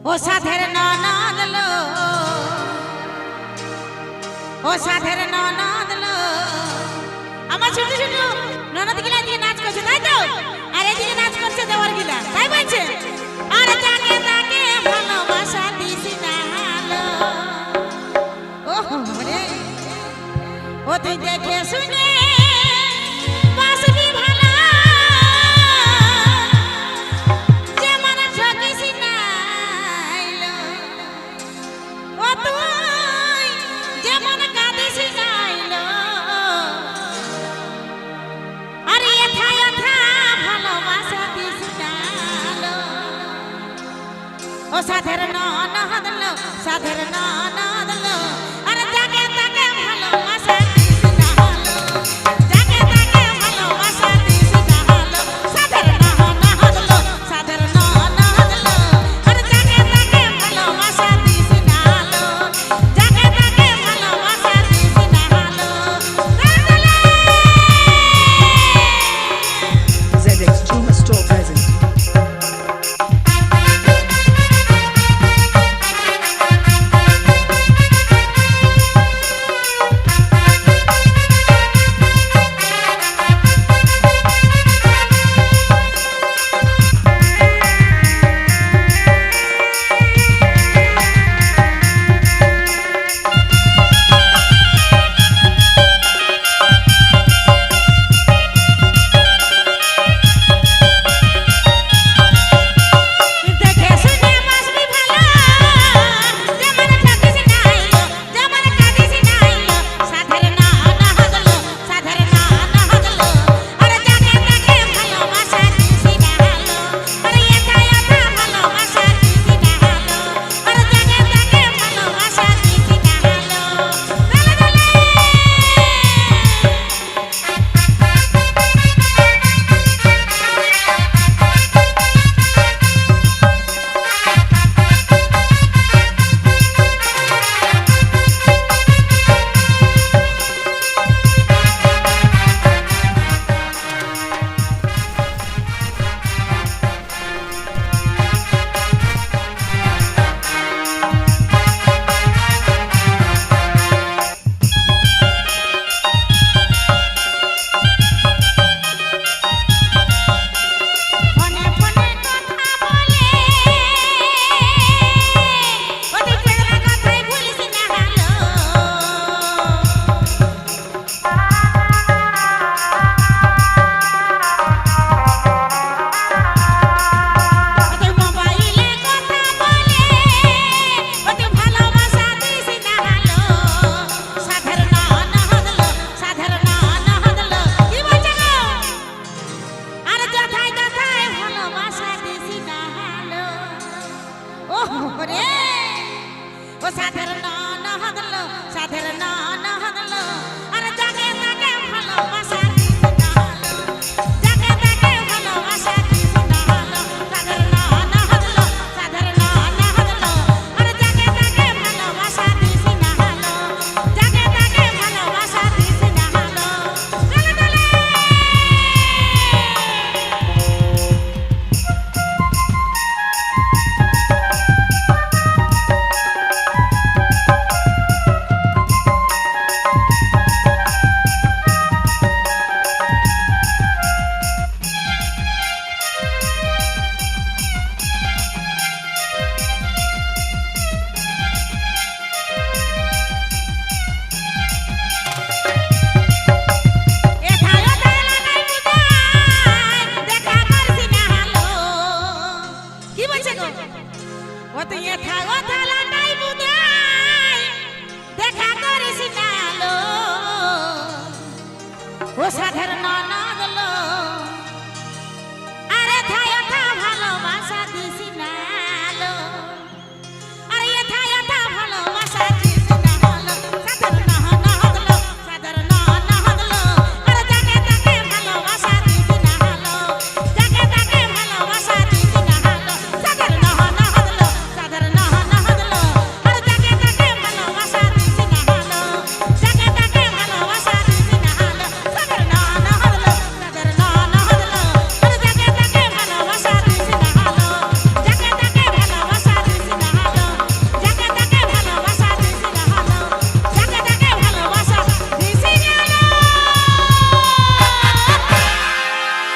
ও সাধের ননদ লো, ও সাধের ননদ লো, আমার ছোট ছোট ননদ গিলা দিয়ে নাচ করছে, তাই তো? আর এদিকে নাচ করছে দেওয়ার গিলা, তাই বলছে? আর তাকে তাকে ভালোবাসা দিছি না হালো। ও রে, ও তুই দেখে শুনে বাসবি ভালো, যে মানে ঠকিস নাইলো। ও তুই যে মানে কাঁদিস নাইলো। আরে এথা এথা ভালোবাসা দিস নালো। ও সাধের ননদ লো, সাধের ননদ লো, আরে যাকে তাকে ভালোবাসা দিস নালো, যাকে তাকে ভালোবাসা দিস নালো। সাধের ননদ লো, সাধের ননদ লো, আরে যাকে তাকে ভালোবাসা দিস নালো, যাকে তাকে ভালোবাসা this নালো। ZX Juma Store present. দেখে শুনে বাসবি ভালো, যে মানে ঠকিস নাইলো, যে মানে কাঁদিস নাইলো। সাধের ননদ লো, সাধের ননদ লো, আরে যাকে তাকে ভালোবাসা দিস নালো, আরে এথা এথা ভালোবাসা দিস নালো, আরে যাকে তাকে ভালোবাসা দিস নালো। দলে দলে ফোনে ফোনে কথা বলে, ওদের চেহারা কথাই ভুলিস না হালো। ওদের মোবাইলে কথা বলে, ওদের ভালোবাসা দিস না হালো। সাধের ননদ লো, সাধের ননদ লো, কি বলছে গো? আর যথায় তথায় ভালোবাসা দিস না হালো। ও রে, ও সাধের ননদ লো, সাধের ননদ লো, আর যাকে তাকে ভালোবাসা দিস না হালো, যাকে তাকে ভালোবাসা দিস না হালো। সাধের ননদ লো, সাধের ননদ লো, আর যাকে তাকে ভালোবাসা দিস না হালো, যাকে তাকে ভালোবাসা দিস না হালো। দলে দলে এথা এথা লাগাই বুদাই, দেখা করছি না হালো। কি বলছে গো? ও তুই এথা ওথা লাগাই বুদাই, দেখা করিস না হালো। ও সাধের ননদ লো, আরে এথা এথা ভালোবাসা দিস